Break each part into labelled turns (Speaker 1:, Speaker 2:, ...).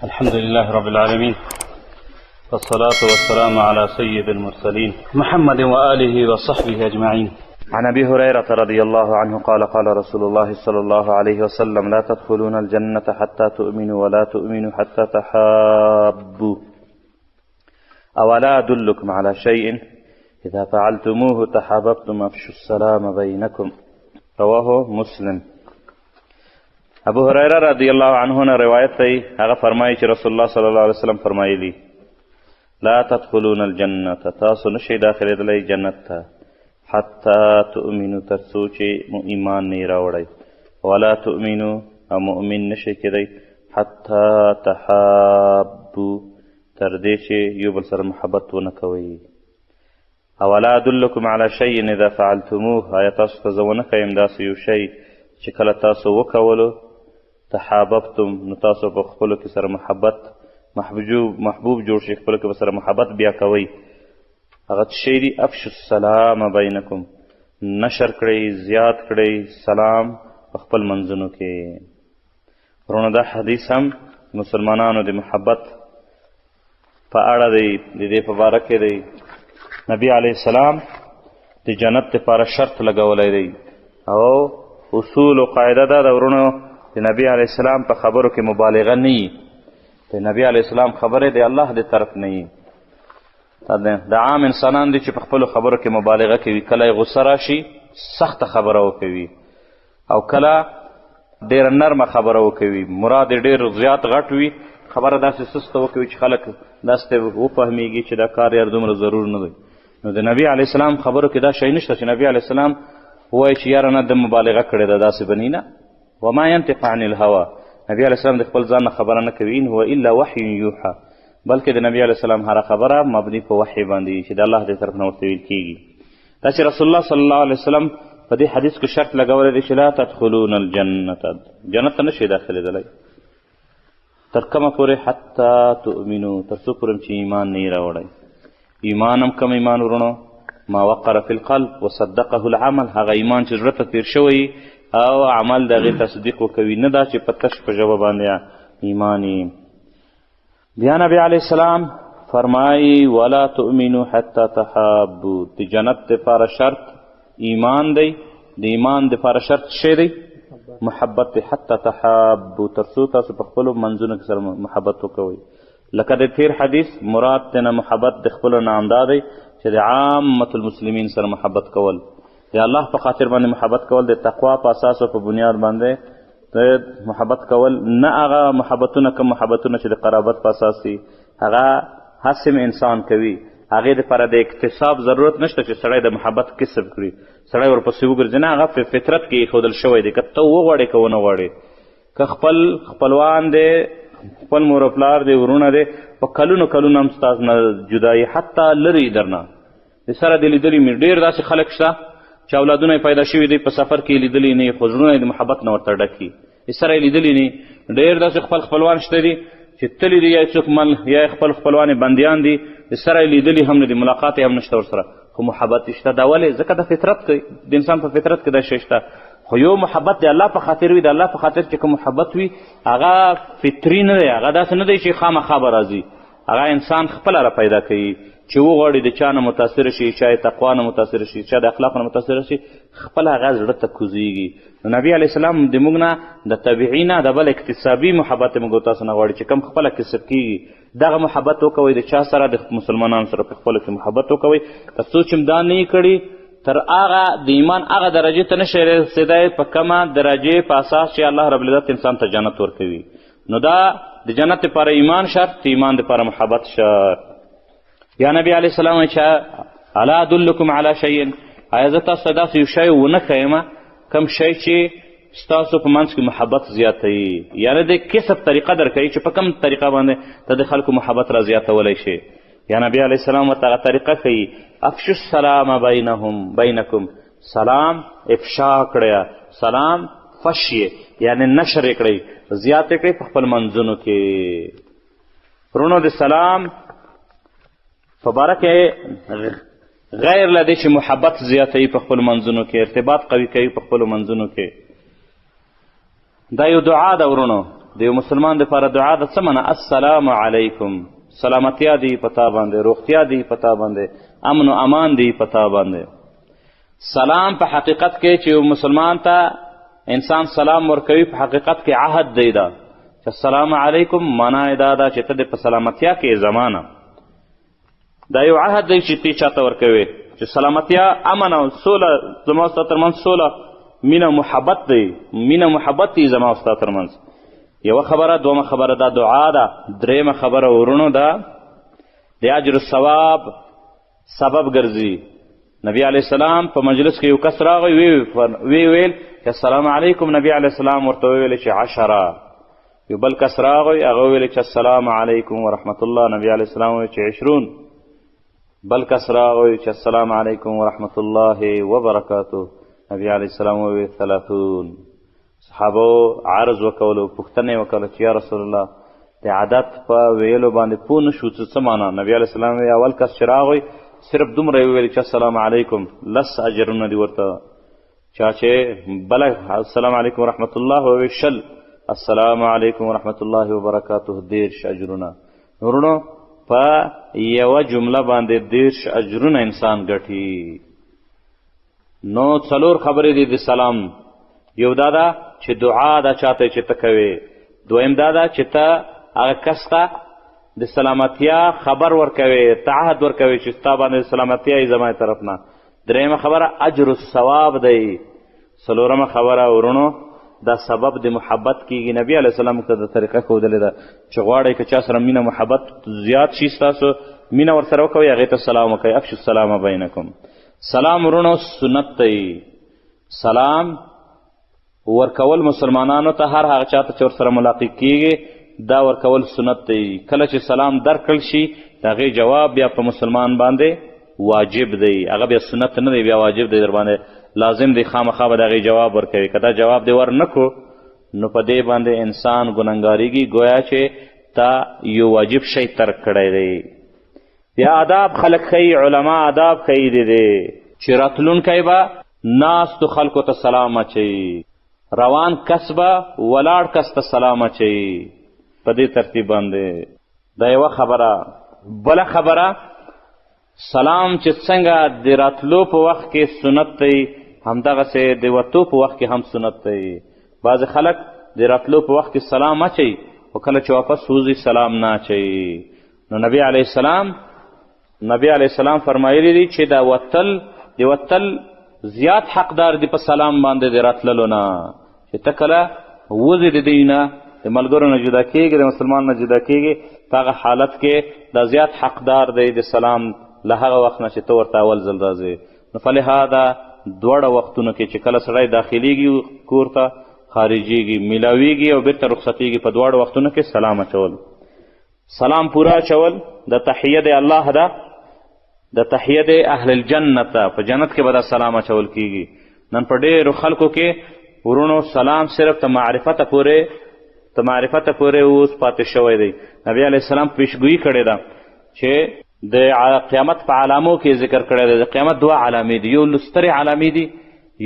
Speaker 1: الحمد لله رب العالمين، والصلاة والسلام على سيد المرسلين محمد وآله وصحبه أجمعين. عن أبي هريرة رضي الله عنه قال قال رسول الله صلى الله عليه وسلم: لا تدخلون الجنة حتى تؤمنوا ولا تؤمنوا حتى تحابوا، أولا أدلكم على شيء إذا فعلتموه تحاببتم أفشوا السلام بينكم. رواه مسلم. ابو هريره رضی الله عنه نه روایت دی، هغه فرمایي چې رسول الله صلی الله علیه وسلم فرمایلی: لا تدخلون الجنة، تاسو نشئ داخلېدلی جنت ته، حتی تؤمنو، تر څو چې مو ایمان نه راوړئ، ولا تؤمنو، او مؤمن نشئ کېدی، حتی تحابو، تر دې چې یو بل سره محبت ونه کوئ. اولا ادلکم علی شیء اذا فعلتموه، آیا تاسو ته زه ونه ښیم داسې یو شی چې کله تاسو وکولو تحاببتم، نو تاسو په خپلو کې سره محبوب جوړ شي، خپلو کې به سره محبت بیا کوئ. هغه څه شی دي؟ افشوا السلام بینکم، نشر کړئ، زیات کړئ سلام په خپل منځونو کې. ورونه دا حدیث هم مسلمانانو د محبت په اړه دی، د دې په باره کې دی. نبی علیه السلام د جنت دپاره شرط لګولی دی، او اصول و قاعده دا د ورونو د نبی علیه السلام په خبرو کې مبالغه نه وي. د نبی علیه السلام خبرې د الله د طرف نه وي. د عام انسانان دي چې په خپلو خبرو کې مبالغه کوي، کله یې غصه راشي سخته خبره وکوي، او کله ډېره نرمه خبره وکوي، مراد یې ډېر زیات غټ وي، خبره داسې سسته وکوي چې خلک داسې وفهمیږي چې دا کار یار دومره ضرور نه دی. نو د نبی علیه السلام خبرو کې دا شی نشته چې نبی علیه السلام وایي چې یاره نه د مبالغه کړې ده، داسې بني نه. وما ينطق عن الهوى، نبی علیه السلام د خپل ځان نه خبره نه کوي. ان هو الا وحی یوحى، بلکې د نبی علیه السلام هره خبره مبني په وحی باندې چې د الله د طرف نه ورته ویل کېږي. دا چې رسول الله صلی الله علیه وسلم په دې حدیث کې شرط لګولی دی چې لا تدخلون الجنة، جنت ته نشئ داخلېدلی تر کومه پورې؟ حتی تؤمنو، تر څو پورې چې ایمان نه یې راوړئ. ایمان هم کوم ایمان ورونو؟ ما وقر فی القلب وصدقه العمل، هغه ایمان چې زړه ته تیر شوی او عمل د هغې تصدیق وکوي، نه دا چې په تش په ژبه باندې ایمان یې. بیا نبی علیه السلام فرمایي: ولا تؤمنو حتی تحابو، د جنت دپاره شرط ایمان دی، د ایمان دپاره شرط شی دی؟ محبت دی. حتی تحابو، تر څو تاسو په خپلو منځونو کې سره محبت وکوئ. لکه د تیر حدیث مراد تېنه محبت د خپلو نه همدا دی چې د عامة المسلمین سره محبت کول، د الله په خاطر باندې محبت کول، د تقوا په اساس او په بنیاد باندې د محبت کول، نه هغه محبتونه کوم محبتونه چې د قرابت په اساس دي، هغه هسې انسان کوي، هغې دپاره د اکتساب ضرورت نشته چې سړی د محبت کسب کړي، سړی ورپسې وګرځي، نه، هغه په فطرت کې ایښودل شوی دی. که ته وغواړې که ونه غواړې، که خپل خپلوان دی، خپل مور و پلار دی، ورونه دی، په کلونو کلونو هم ستاسو نه جدایي، حتی لرې درنه د سره دې لیدلي مې ډېر داسې خلک شته چې اولادونه یې پیدا شوي دی، په سفر کې یې لیدلي نه، خو زړونه یې د محبت نه ورته ډک دي، د سره یې لیدلي نه. ډېر داسې خپل خپلوان شته دي چې تلي دي، یا یې څوک مل یا یې خپل خپلوان یې بندیان دي، د سره یې لیدلي هم نه دي، ملاقات یې هم نشته ورسره، خو محبت یې شته. دا ولې؟ ځکه د فطرت کې د انسان په فطرت کې دا شی شته. خو یو محبت د الله په خاطر وي، د الله په خاطر چې کوم محبت وي هغه فطري نه دی، هغه داسې نه دی چې خامخا به راځي، هغه انسان خپله را پیدا کوي چې وغواړي د چا نه متاثره شي، چا یې تقوا نه متاثره شي، چا د اخلاقو نه متاثره شي، خپله هغه زړه ته کوزېږي. نو نبي علیه السلام د موږ نه د طبیعي نه د بل اکتسابي محبت یې موږ تاسو نه غواړي چې کوم خپله کسب کېږي، دغه محبت وکوئ. د چا سره؟ د مسلمانانو سره په خپلو کې محبت وکوئ. تر څو چې دا نه یې کړي، تر هغه د ایمان هغه درجې ته نشئ رسېدی په کومه درجې په اساس چې الله رب العزت انسان ته جنت ورکوي. نو دا د جنت دپاره ایمان شرط، ایمان دپاره محبت شرط. یا نبی علیه السلام وایي چې الا ادلکم علی شیء، آیا زه تاسو ته داسې یو شی ونه ښیمه کوم شی چې ستاسو په منځ کې محبت زیاتوي، یعنې د کسب طریقه در کوي چې په کوم طریقه باندې ته د خلکو محبت را زیاتولی شي. یا نبی علیه السلام ورته هغه طریقه ښیي: افشوا السلام بینکم، سلام افشا کړئ، سلام فشیې، یعنې نشر یې کړئ، زیات یې کړئ په خپل منځونو کې. ورونو د سلام په باره کې غیر له دې چې محبت زیاتوي په خپلو منځونو کې، ارتباط قوي کوي په خپلو منځونو کې، دا یو دعا ده ورونو. د یو مسلمان دپاره دعا د څه معنی؟ السلام علیکم، سلامتیا دی پتا باندې، روغتیا دی پتا باندې، امن و امان دی پتا باندې. سلام په حقیقت کې چې یو مسلمان ته انسان سلام ورکوي، په حقیقت کې عهد دی دا چې السلام علیکم معنا یې دا ده چې ته دې په سلامتیا کې زمانه. دا یو عهد دی چې تی چاته ورکوي چې سلامتیا، امن او سوله زما ستا ترمنځ، سوله، مینه، محبت دی، مینه محبت دی زما ستا ترمنځ. یوه خبره. دومه خبره دا دعا ده. درېیمه خبره ورونو ده د اجر الثواب سبب ګرځي. نبی علیه السلام په مجلس کې یو کس راغی، وی ویل چې السلام علیکم. نبی علیه السلام ورته وویل چې 10. یو بل کس راغی، هغه ویل چې السلام علیکم ورحمت الله. نبی علیه السلام ویل چې 20. بل کس راغی چې السلام علیکم ورحمت الله وبرکاته. نبی علیه السلام ویل 30. صحابو عرض وکولو، پوښتنه یې وکړه چې یا رسول الله د عادت په ویلو باندې پوه نه شو څه معنی؟ نبی علیه السلام ویل اول کس چې راغی صرف دومره یې وویل چې السلام علیکم، 10 اجرونه دي ورته. چا چې بله السلام علیکم ورحمت الله وویل 20، السلام علیکم ورحمت الله وبرکاته 30 اجرونه. ورونو په یوه جمله باندې 30 اجرونه انسان ګټي. نو 4 خبرې دي د سلام. یو دا ده چې دعا ده چاته چې ته کوې. دویم دا ده چې ته هغه کس ته د سلامتیا خبر ورکوې، ته عهد ورکوې چې ستا باندې سلامتیا یې زما طرف نه. درېیمه خبره اجر الثواب دی. 4مه خبره ورونو دا سبب د محبت کېږي. نبی علیه السلام ته د طریقه ښودلې ده چې غواړئ که چا سره مینه محبت زیات شي، ستاسو مینه ورسره وکوئ، هغې ته سلام وکوئ. افشو السلام بینکم. سلام ورونو سنت دی. سلام ورکول مسلمانانو ته، هر هغه چاته چې ورسره ملاقات کېږي، دا ورکول سنت دی. کله چې سلام درکړل شي د هغې جواب بیا په مسلمان باندې واجب دی. هغه بیا سنت نه دی، بیا واجب دی، در باندې لازم دی، خامخا به د هغې جواب ورکوي. که دا جواب دی ور نه کړو نو په دې باندې انسان ګنهګارېږي، گویا چې تا یو واجب شی ترک کړی دی. بیا آداب خلک ښیي، علما آداب ښیي دی چې راتلونکی به ناستو خلکو ته سلام اچوي، روان کس به ولاړ کس ته سلام اچوي. په دې ترتیب باندې دا یوه خبره. بله خبره، سلام چې څنګه د راتلو په وخت کې سنت دی، همدغسې د وتو په وخت کې هم سنت دی. بعضې خلک د راتلو په وخت کې سلام اچوي، خو کله چې واپس وځي سلام نه اچوي. نو نبی علیه السلام فرمایلی دی چې د وتل زیات حقدار دی په سلام باندې د راتللو نه. چې ته کله وځې د دوی نه، د ملګرو نه جدا کېږي، د مسلمان نه جدا کېږي، په هغه حالت کې دا زیات حقدار دی د سلام له هغه وخت نه چې ته ورته اول ځل راځې. نو فلهذا دواړه وختونو کې چې کله سړی داخلیږي کور ته، خارجیږي، میلاویږي او بیرته رخصتیږي، په دواړو وختونو کې سلام اچول. سلام پورا اچول د تحیه د الله ده، د تحیه د اهل الجنه ته، په جنت کې به دا سلام اچول کېږي. نن په ډېرو خلکو کې ورونو سلام صرف ته معرفته پورې اوس پاتې شوی دی. نبی علیه السلام پیشګویي کړې ده چې د قیامت په علامو کې ذکر کړی دی. د قیامت 2 علامې دي، یو لسترې علامې دي،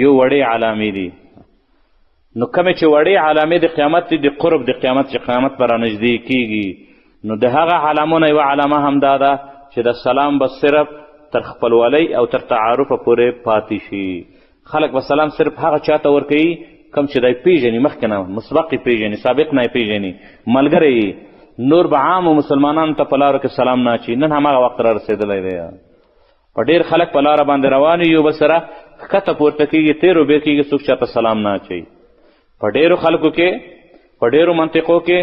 Speaker 1: یو وړې علامې دي. نو کومې چې وړې علامې د قیامت دي، د قرب د قیامت چې قیامت به رانږدې کېږي، نو د هغه علامو نه یوه علامه هم دا ده چې د سلام به صرف تر خپلولۍ او تر تعارفه پورې پاتې شي. خلک به سلام صرف هغه چاته ورکوي کوم چې دی پیژني، مخکې نه مسبق یې پیژني، سابق نه یې پیژني، ملګری یې. نور به عامو مسلمانانو ته په لارو کې سلام نه اچي. نن هماغه وخت را رسېدلی دی. په ډېر خلک په لاره باندې روان یو بل سره ښکته پورته کېږي، تېر و بېر کېږي، څوک چاته سلام نه اچوي. په ډېرو خلکو کې، په ډېرو منطقو کې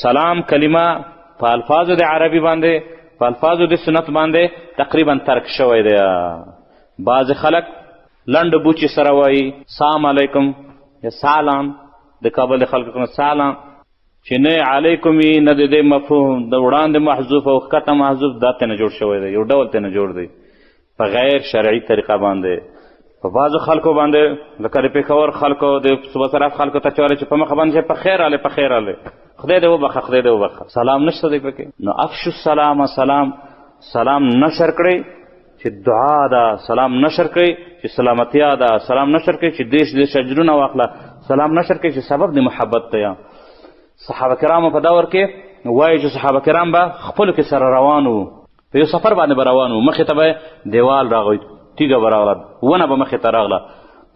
Speaker 1: سلام کلمه په الفاظو د عربي باندې، په الفاظو د سنت باندې تقریبا ترک شوی دی. بعضې خلک لنډو بوچې سره وایي سلام علیکم یا سلام، د کابل د خلکو کوم سلام چې نه علیکم وي، نه د دې مفهوم د وړاندې محذوف او ښکته محذوف، دا ترې نه جوړ شوی دی، یو ډول ترې نه جوړ دی په غیر شرعي طریقه باندې. په بعضو خلکو باندې لکه د پېښور خلکو، د صوبه سرحد خلکو ته چې وایي چې په مخه باندې په خیر رالی، په خیر رالی، خدای دې وبخه، خدای دې وبخه، سلام نشته دی پکې. نو افشو السلام، سلام نشر کړئ چې دعا ده، سلام نشر کړئ چې سلامتیا ده، سلام نشر کړئ چې دیش اجرونه واخله، سلام نشر کړئ چې سبب د محبت دی. صحابه کرامو په دور کې وایي چې صحابه کرام به خپلو کې سره روان وو، په یو سفر باندې به روان وو، مخې ته به دیوال راغی، تیږه به راغله، ونه به مخې ته راغله،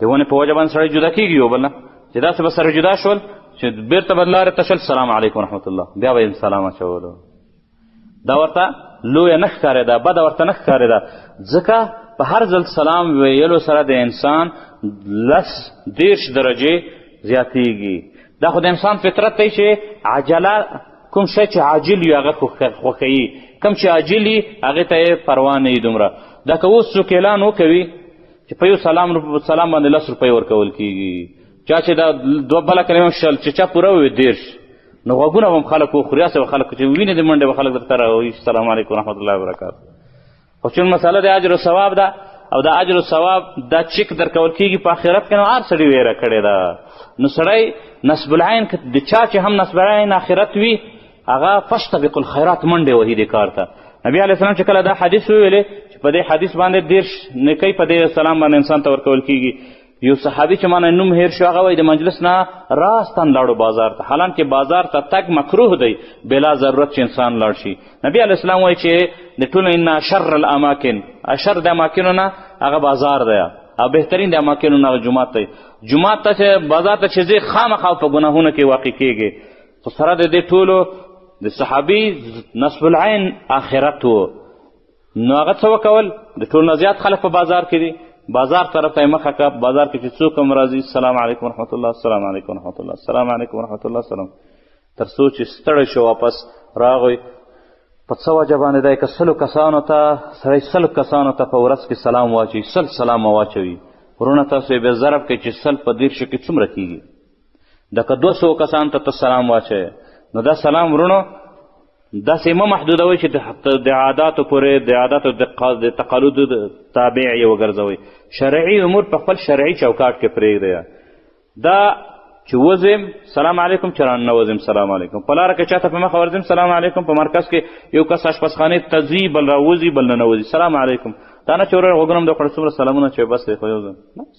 Speaker 1: د ونې په وجه باندې سړی جدا کېږي یو بل نه، چې داسې به سره جدا شول چې بېرته به لارې ته شل سلام علیکم رحمت الله، بیا به یې سلام اچولو. دا ورته لویه نه ښکارېده، بده ورته نه ښکارېده، ځکه په هر ځل سلام ویلو سره د انسان 10 درجې زیاتېږي. دا خو د انسان فطرت دی چې عجله کوم شی چې عاجل وي هغه خوښوي، کوم چې عاجل وي هغې ته یې پروا نه وي دومره. دا که اوس څوک اعلان وکوي چې په یو سلام باندې 10 روپۍ ورکول کېږي، چا چې دا دوه بله کلمه شل چې چا پوره وي 10، نو غوږونه به هم خلک وخوري، هسې به خلک چې وینې د منډې به خلک درته راوایي السلام علیکم ورحمت الله وبرکاتو. خو چون مسله د اجر و ثواب ده، او د اجر و ثواب دا چیک درکول کېږي په آخرت کې، نو هر سړي ویره کړې ده. نو سړی نصب العین د چا چې هم نصب العین آخرت وي هغه فاستبقوا الخیرات منډې وهي دې کار ته. نبي علیه السلام چې کله دا حدیث وویلې چې په دې حدیث باندې 10 نیکۍ په دې سلام باندې انسان ته ورکول کېږي، یو صحابي چې مانه نوم هیر شو هغه وایي د مجلس نه راستن لاړو بازار ته، حالانکې بازار ته تګ مکروه دی بلا ضرورت چې انسان لاړ شي. نبي علیه السلام وایي چې د ټولو ان شر الاماکن، اشر د اماکنو نه هغه بازار دی، او بهترین د اماکنو نه جومات دی. جومات ته چې بازار ته چې ځې خامخا په ګناهونو کې واقع کېږي. خو سره د دې ټولو د صحابي نصب العین آخرت و، نو هغه څه وکول؟ د ټولو نه زیات خلک په بازار کې دي، بازار طرف ته یې مخه کړه، بازار کې چې څوک هم راځي السلام علیکم ورحمت الله، السلام علیکم ورحمت الله، السلام علیکم ورحمت الله سلام، تر څو چې ستړی شو واپس راغی. په څه وجه باندې دی که 100 کسانو ته سړی 100 کسانو ته په ورځ کې سلام واچوي، 100 سلام واچوي، ورونه تاسو یې بیا ضرب کړئ چې 100 په 10 کې څومره کېږي. دا که 200 کسانو ته سلام واچوي، نو دا سلام ورونو داسې مه محدودوئ چې د عاداتو پورې، د عاداتو د تقالدو تابع یې وګرځوئ. شرعي امور په خپل شرعي چوکاټ کې پرېږدئ. دا چې وزم سلام علیکم، چې رانه وزم سلام علیکم، په لاره کې چاته په مخه ورځم سلام علیکم، په مرکز کې یو کس اشپزخانې ته ځي بل راوځي بل ننوځي سلام علیکم، دا نه چې ورور غوږونه م د کړه څومره سلامونه چې بس دی خو یو ځل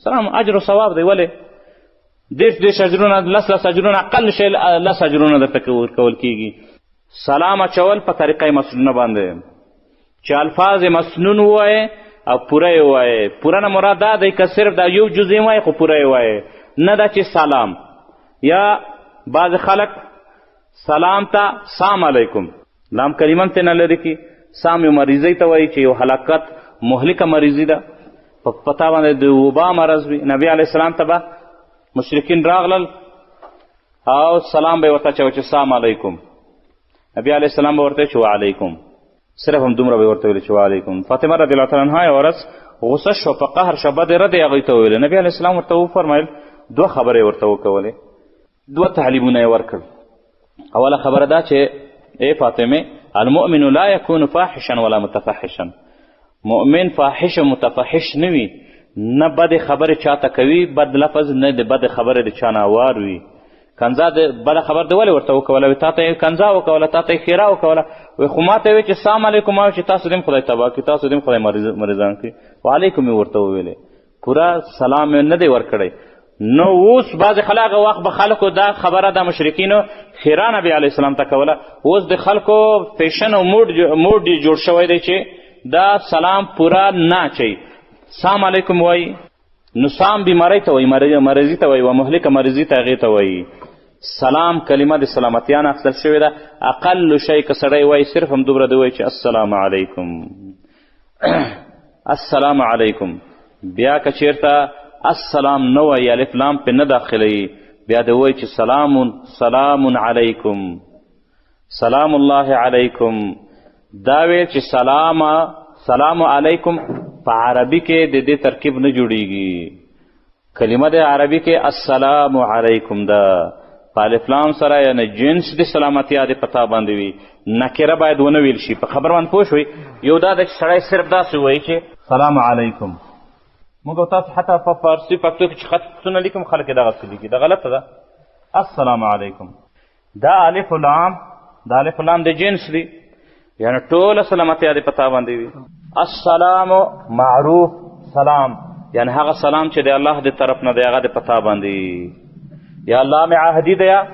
Speaker 1: سلام اجر و ثواب دی. ولې 10 اجرونه 10 اجرونه اقل شی 10 اجرونه درته ورکول کېږي. سلام اچول په طریقه مسنونه باندې چې الفاظ مسنون ووایې او پوره یې ووایې. پوره نه مراد دا دی که صرف دا یو جز یې وایې خو پوره یې وایې، نه دا چې سلام، یا بعض خلک سلام ته سلام علیکم لام کلمه هم ترې نه لرې کړي. سام یو مریضۍ ته وایي چې یو هلاکت مهلکه مریضي ده، په پتا باندې د وبا مرض وي. نبي علیه السلام ته به مشرکین راغلل او سلام به یې ورته اچوه چې سلام علیکم، نبی علیه السلام به ورته چې وعلیکم، صرف هم دومره به یې ورته ویلې چې وعلیکم. فاطمه رضی الله تعالی عنها یوه ورځ غصه شوه، په قهر شوه، بد یې رد یې هغوی ته وویلې. نبي علیه السلام ورته وفرمیل 2 خبرې ورته وکولې، 2 تعلیمونه یې ورکړل. اوله خبره دا چې ای فاطمه المؤمن لا یکون فاحشا ولا متفحشا، مؤمن فاحش و متفحش نه وي، نه بد خبرې چاته کوي، بد لفظ نه د بد خبرې د چا نه اوار وي. کنځا د بله خبر د ولې ورته وکوله؟ وایي تا ته یې کنځا وکوله، تا ته یې ښېرا وکوله. وایي خو ما ته یې وایي چې سلام علیکم، ما چې تاسو دې هم خدای تباه کړي، تاسو دې هم خدای مریضان کړي. وعلیکم یې ورته وویلې، پوره سلام یې نه دی ورکړی. نو اوس بعضې خلک وخت به خلکو دا خبره د مشرکینو ښېرا نبي علیه السلام ته کوله. اوس د خلکو فیشن او موډ جوړ شوی دی چې دا سلام پوره نه اچوي، سلام علیکم وایي. نو سام بیماری ته وایي، مرضي ته وایي، و مهلکه مرضي ته هغې ته وایي. سلام کلمه د سلامتیا نه اخیستل شوې ده. اقل شی که سړی وایي صرف هم دومره دی وایي چې السلام علیکم السلام علیکم. بیا که چېرته السلام نه وایي، الف لام پې نه داخلوي، بیا د وایي چې سلام علیکم، سلام الله علیکم. دا ویل چې سلام علیکم په عربي کې د دې ترکیب نه جوړیږي. کلمه د عربي کې السلام علیکم ده، په الف لام سره یعنی جنس د سلامتیا د پتا باندې وي، نکره باید ونه ویل شي. په خبر باندې پوه شوئ؟ یو دا ده چې سړی صرف داسې وایي چې سلام علیکم. موږ او تاسو حتی په فارسي پښتو کې چې خطونه لیکم خلک یې دغسې لیکي، دا غلطه ده. السلام علیکم دا الف لام، دا الف لام د جنس دی، یعنی ټوله سلامتیا د پتا باندې وي. السلام معروف سلام، یعنی هغه سلام چې د الله د طرف نه دی هغه د پتا باندې، یا لام عهدي ده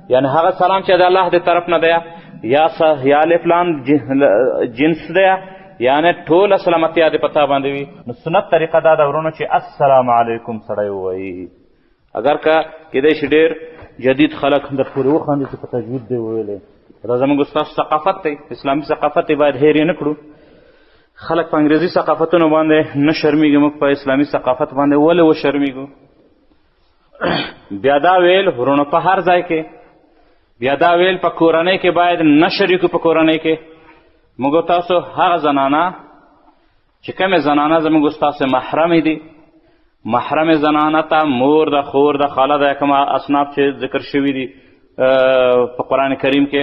Speaker 1: یعنی هغه سلام چې د الله د طرف نه دی یا الف لام جنس دی یعنی ټوله سلامتیا دې په تا باندې وي. نو سنت طریقه دا ده ورونو چې السلام علیکم سړی ووایي. اگر که کیدای شي ډېر جدید خلک در پورې وخاندي چې په تجوید دی ویلی. دا زموږ ستاسو ثقافت دی، اسلامي ثقافت دی، باید هیر یې نه کړو. خلک په انګریزي ثقافتونو باندې نه شرمیږي، موږ په اسلامي ثقافت باندې ولې وشرمیږو؟ بیا دا ویل ورونو په هر ځای کې، بیا دا ویل په کورنۍ کې باید نه شریکو. په کورنۍ کې موږ تاسو هغه زنانه چې کومې زنانه زموږ ستاسو محرمې دي، محرم زنانه ته مور ده، خور ده، خاله ده، کوم اصناف چې ذکر شوي دي په قرآن کریم کې،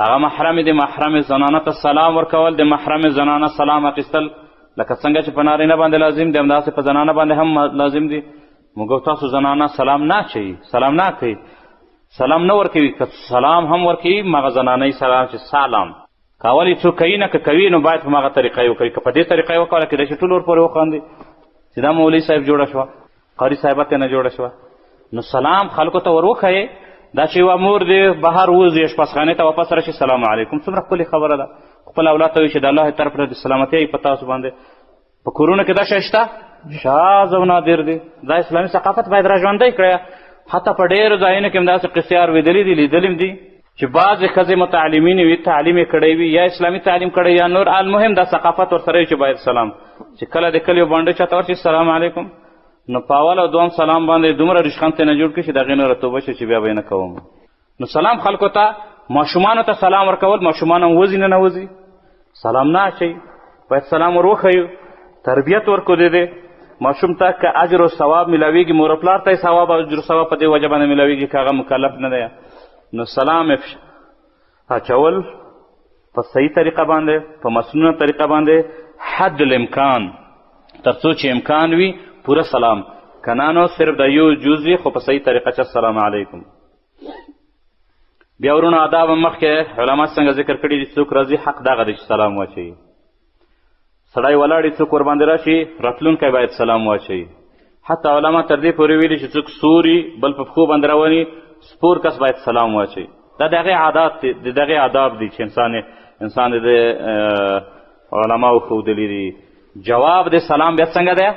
Speaker 1: هغه محرم دي. محرم زنانه ته سلام ورکول، د محرم زنانه سلام اخیستل لکه څنګه چې په نارینه باندې لازم دي همداسې په زنانه باندې هم لازم دي. موږ تاسو زنانه سلام نه اچوي، سلام نه کوي، سلام نه ورکوي. که سلام هم ورکوي مغه زنانه سلام چې سلام کول یې څوک کوي نه، که کوي نو باید په مغه طریقه یې وکوي. که په دې طریقه یې وکوله کېدای شي ټول ورپورې وخاندي چې دا مولوي صاحب جوړه شوه، قاري صاحبه ترې نه جوړه شوه. نو سلام خلکو ته ور وښیې. دا چې یوه مور دې بهر وځي اشپزخانې ته واپس راشي سلام علیکم، څومره ښکلې خبره ده. خپل اولاد ته وایي چې د الله طرف نه د سلامتۍ په تاسو باندې. په کورونو کې دا شی شته؟ شاذ او نادر دی. دا اسلامي ثقافت باید را ژوندی کړی. حتی په ډېرو ځایونو کې همداسې قصې اورېدلي دي، لیدلي دي چې بعضې ښځې متعلمینې وي، تعلیم یې کړی وي، یا اسلامي تعلیم کړی یا نور، المهم دا ثقافت ورسره وي چې باید سلام. چې کله د کلي یو بانډۍ چاته ورشي سلام علیکم، نو په اول او دوم سلام باندې دومره ریشخند ترې نه جوړ کړي چې د هغې نه راتوبه شي چې بیا به یې نه کوم. نو سلام خلکو ته، ماشومانو ته سلام ورکول، ماشومان هم وځي نه وځي سلام نه اچوي، باید سلام ور وښیو، تربیت ورکړو د دې ماشوم ته. که اجر و ثواب میلاویږي، مور و پلار ته یې ثواب او اجر و ثواب په دې وجه باندې میلاویږي که هغه مکلف نه دی. نو سلام اچول په صحیح طریقه باندې، په مسنونه طریقه باندې، حد الامکان، تر څو چې امکان وي پوره سلام. که نه نو صرف د یو جز وي خو په صحیح طریقه چې السلام علیکم. بیا ورونو آداب مخکې علما څنګه ذکر کړي دي، څوک راځي حق دغه دی چې سلام واچوي. سړی ولاړ څوک ورباندې راشي راتلونکی باید سلام واچوي. حتی علما تر دې پورې ویلي چې څوک سوري بل په پښو باندې رواني سپور کس باید سلام واچوي. دا د هغې عادات دي، د دغې آداب دي چې انسان د علماو ښودلي دي. جواب د سلام بیا څنګه دی؟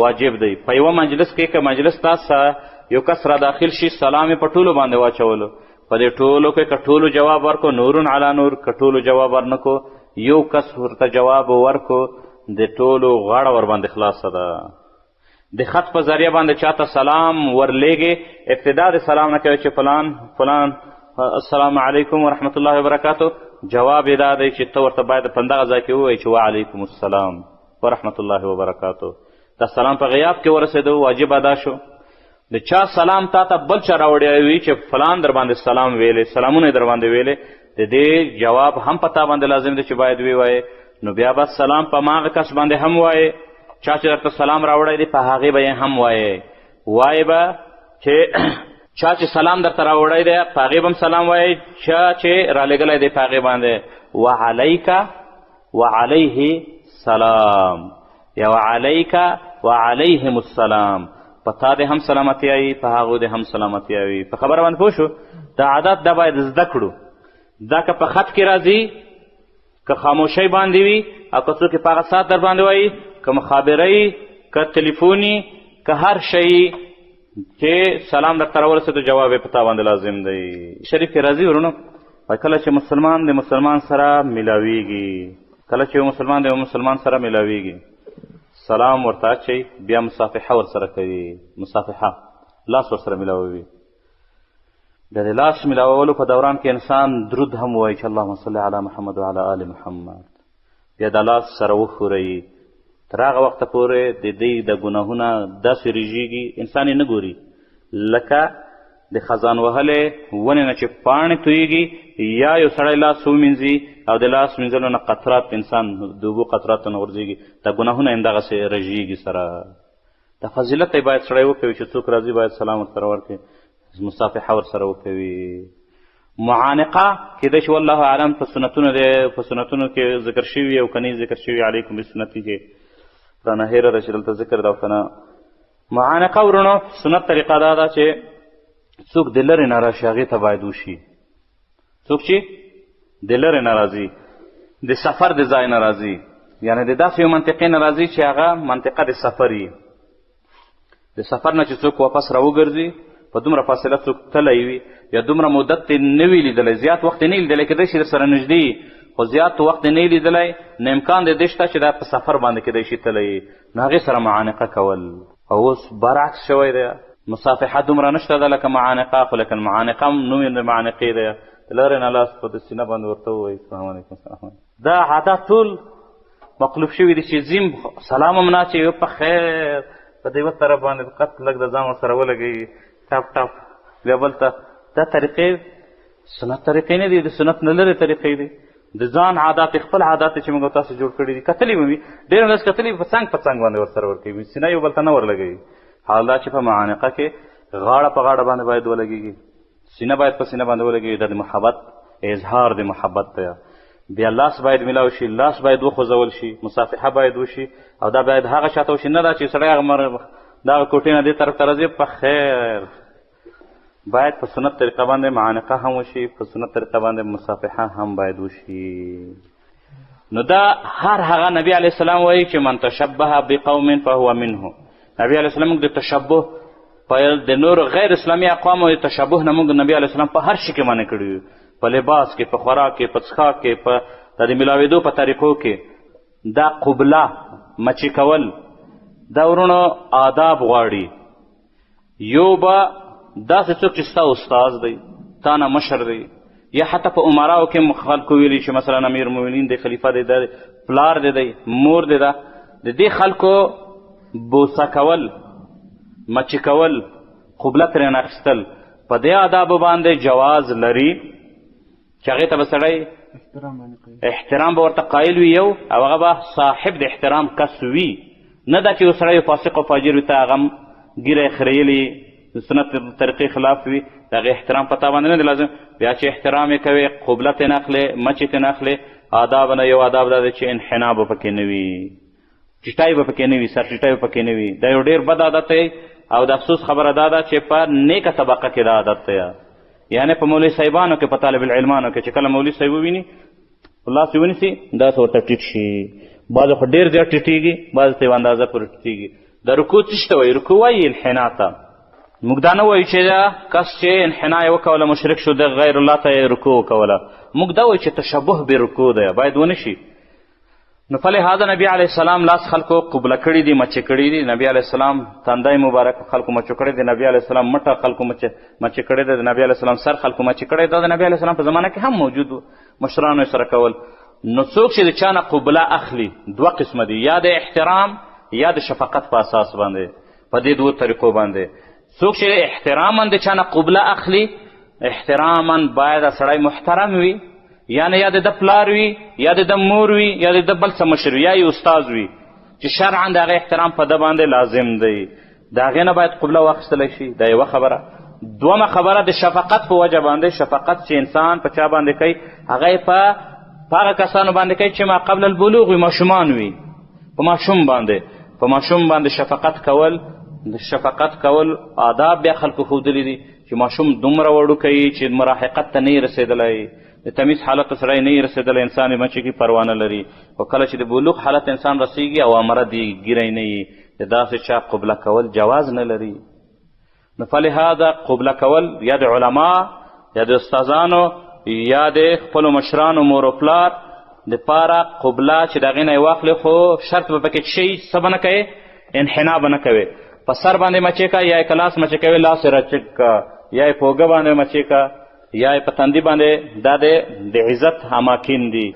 Speaker 1: واجب دی. په یوه مجلس کې که مجلس ته یو کس را داخل شي سلام یې په ټولو باندې واچولو، په دې ټولو کې که ټولو جواب ورکو نورون علی نور، که ټولو جواب ورنکو یو کس ورته جواب ورکو د ټولو غاړه ورباندې خلاصه ده. د خط په ذریعه باندې چاته سلام ورلیږي، ابتدا د سلام نه کوي چې فلان السلام علیکم ورحمت الله وبرکاتو، جواب یې دا دی چې ته ورته باید په همدغه ځای کې ووایي چې وعلیکم السلام ورحمت الله وبرکاتو. دا سلام په غیاب کې ورسېدو، واجب ادا شو. د چا سلام تا ته بل چا راوړی وي چې فلان در باندې سلام ویلی، سلامونه یې در باندې ویلی، د دې جواب هم په تا باندې لازم دی چې باید ویوایې. نو بیا به سلام په هغه کس باندې هم وایې، چا چې درته سلام راوړی دی په هغې به یې هم وایې. وایې به چې چا چې سلام درته راوړی دی په هغې به هم سلام وایې، چا چې رالېږلی دی په هغې باندې وعلیک وعلیه سلام یا وعلیک وعلیهم السلام، په تا دې هم سلامتیا وي، په هغو دې هم سلامتیا وي. په خبره باندې پوه شو؟ دا عادت دا باید زده کړو. دا که په خط کې راځي، که خاموشۍ باندې وي، او که څوک په هغه ساعت در باندې وایي، که مخابره که تلیفوني، که هر شی چې سلام درته راورسېدو جواب یې په تا باندې لازم دی. شریف کې راځي ورونو، کله چې مسلمان د مسلمان سره میلاویږي، کله چې یو مسلمان د یو مسلمان سره میلاویږي سلام ورته اچوي، بیا مصافحه ورسره کوي. مصافحه لاس ورسره میلاووي. بیا د لاس میلاوولو په دوران کې انسان درود هم وایي چې اللهم صل علی محمد وعلی آل محمد. بیا د لاس سره وښوروي. تر هغه وخته پورې د دې د ګناهونه داسې رژېږي انسان یې نه ګوري، لکه د خزان وهلې ونې نه چې پاڼې تویږي، یا یو سړی لاس ومینځي او د لاس مینځلو نه قطرات انسان د اوبو قطراتو نه غورځېږي، دا ګناهونه همدغسې رژېږي سره. دا فضیلت یې باید سړی وکوي چې څوک راځي باید سلام ورسره ورکړي، مصافحه ورسره وکوي. معانقه کیدای شي والله اعلم په سنتونو کې ذکر شوي او که نه ذکر شوي، علیکم بسنتي کې رانه هیره ده چې دلته ذکر ده او که نه. معانقه ورونو سنت طریقه دا ده چې څوک د لرې نه راشي هغې ته باید وشي. څوک چې د لرې نه راځي، د سفر د ځای نه راځي، یعنې د داسې یو منطقې نه راځي چې هغه منطقه د سفر وي. د سفر نه چې څوک واپس راوګرځي په دومره فاصله څوک تللی وي یا دومره مدت یې نه وي لیدلی، زیات وخت یې نه لیدلی، کیدای شي درسره نږدې خو زیات وخت یې نه لیدلی، نو امکان د دې شته چې دا په سفر باندې کیدای شي تللی، نو هغې سره معانقه کول. او اوس برعکس شوی دی، مصافحه دومره نشته ده لکه معانقه، خو لیکن معانقه هم نوم یې د معانقې دی. لرې نه لاس په د سینه باندې ورته ووایي السلام علیکم السلام علیکم. دا عادات ټول مقلوب شوي دي چې ځیم سلام هم نه چې په خیر په د یوه طرف باندې فقط لږ د ځان ورسره ولګوي ټپ ټپ بیا بل ته. دا طریقې سنت طریقې نه دي، د سنت نه لرې طریقې دي، د ځان عادات خپل عادات چې موږ تاسو جوړ کړي دي. کتلي به وي ډېر ورځ کتلي په څنګ په څنګ باندې ورسره ورکوي، سینه یو بل ته نه ورلګوي. حال دا چې په معانقه کې غاړه په غاړه باندې باید ولګېږي، سینه باید په سینه باندې ولګېږي. دا د محبت اظهار د محبت دی. بیا لاس باید میلاو شي، لاس باید وخوځول شي، مصافحه باید وشي، او دا باید هغه شاته وشي، نه دا چې سړی هغه دغه کوټې نه دې طرف ته راځي په خیر. باید په سنت طریقه باندې معانقه هم وشي، په سنت طریقه باندې مصافحه هم باید وشي. نو دا هر هغه نبی علیه السلام وایي چې من تشبه بقوم فهو منه. نبی علیه السلام موږ د تشبه په د نور غیر اسلامي اقوامو د تشبه نه موږ نبی علیه السلام په هر شي کې منع کړي، په لباس کې، په خوراک کې، په څښاک کې، په د میلاوېدو په طریقو کې. دا قبله مچې کول دا ورونو آداب غواړي. یو به داسې څوک چې ستا استاز دی، تا نه مشر دی، یا حتی په عمراو کې خلکو ویلي چې مثلا امیر المؤمنین دی، خلیفه دی، د پلار دی، مور دی، د دې خلکو بوسه کول، مچې کول، قبله ترېنه اخیستل په دې آدابو باندې جواز لري چې هغې ته به سړی احترام به ورته قایل وي یو، او هغه به صاحب د احترام کس وي، نه دا چې یو سړی فاسق او فاجر وي، ته هغه هم ګیره یې خریلي د سنت طریقې خلاف وي، د هغې احترام په تا باندې نه دی لازم. بیا چې احترام یې کوې، قبله ترې نه اخلې، مچې ترې نه اخلې. آداب نه یو آداب دا دی چې انحنا به پکې نه وي، ټیټای به پکې نه وي، سر ټیټای به پکې نه وي. دا یو ډېر بد عادت دی، او د افسوس خبره دا ده چې په نیکه طبقه کې دا عادت دی، یعنې په مولوي صاحبانو کې، په طالب العلمانو کې چې کله مولوي صاحب وویني لاس یې ونیسي داسې ورته ټیټ شي. بعضې خو ډېر زیات ټیټېږي، بعضې ته یو اندازه پورې ټیټېږي. د رکوع څه شته وایي؟ رکوع وایي انحنا ته. موږ دا نه وایو چې دا کس چې انحنا یې وکوله مشرک شو، د غیر الله ته یې رکوع وکوله. موږ دا وایو چې تشبه برکوع دی، باید ونه شي. نو فلهذا نبی علیه السلام لاس خلکو قبله کړي دي، مچې کړي دي. نبی علیه السلام تندی مبارک خلکو مچو کړی دی، نبی علیه السلام مټه خلکو مچې کړی دی، نبی علیه السلام سر خلکو مچې کړی دی. دا د نبی علیه السلام په زمانه کې هم موجود و، مشرانو یې سره کول. نو څوک چې د چا نه قبله اخلي دوه قسمه دي، یا د احترام یا د شفقت په اساس باندې، په دې دوو طریقو باندې. څوک چې احتراما د چا نه قبله اخلي، احتراما باید سړی محترم وي، یعنی یا د پلار وي، یا د مور وي، یا د بل څه مشر وي، یا یې استاد وي چې شرعا د هغې احترام په ده باندې لازم دی. د هغې نه باید قبله واخیستلی شي. دا یوه خبره. دومه خبره د شفقت په وجه باندې. شفقت چې انسان په چا باندې کوي، هغه یې په هغه کسانو باندې کوي چې ما قبل البلوغ وي، ماشومان وي، په ماشوم باندې شفقت کول. د شفقت کول آداب بیا خلکو ښودلي دي چې ماشوم دومره وړوکی چې مراهقت ته نه یې رسېدلی، د تمیز حالت ته سړی نه یې رسېدلی، انسان یې مچې کې پروا نه لري. خو کله چې د بلوغ حالت انسان رسېږي او امره دی ګیری نه یي، د داسې چا قبله کول جواز نه لري. نو فلهذا قبله کول یا د علما یا د استادانو یا د خپلو مشرانو مور و پلار دپاره قبله چې د هغې نه یې واخلې، خو شرط به پکې شي څه به نه کوې؟ انحنا به نه کوې. په سر باندې مچې کا، یا یې که لاس مچې کوې لاس یې راچک کا، یا یې په اوږه باندې مچې کا، یا یې په تندي باندې. دا د عزت اماکن دي.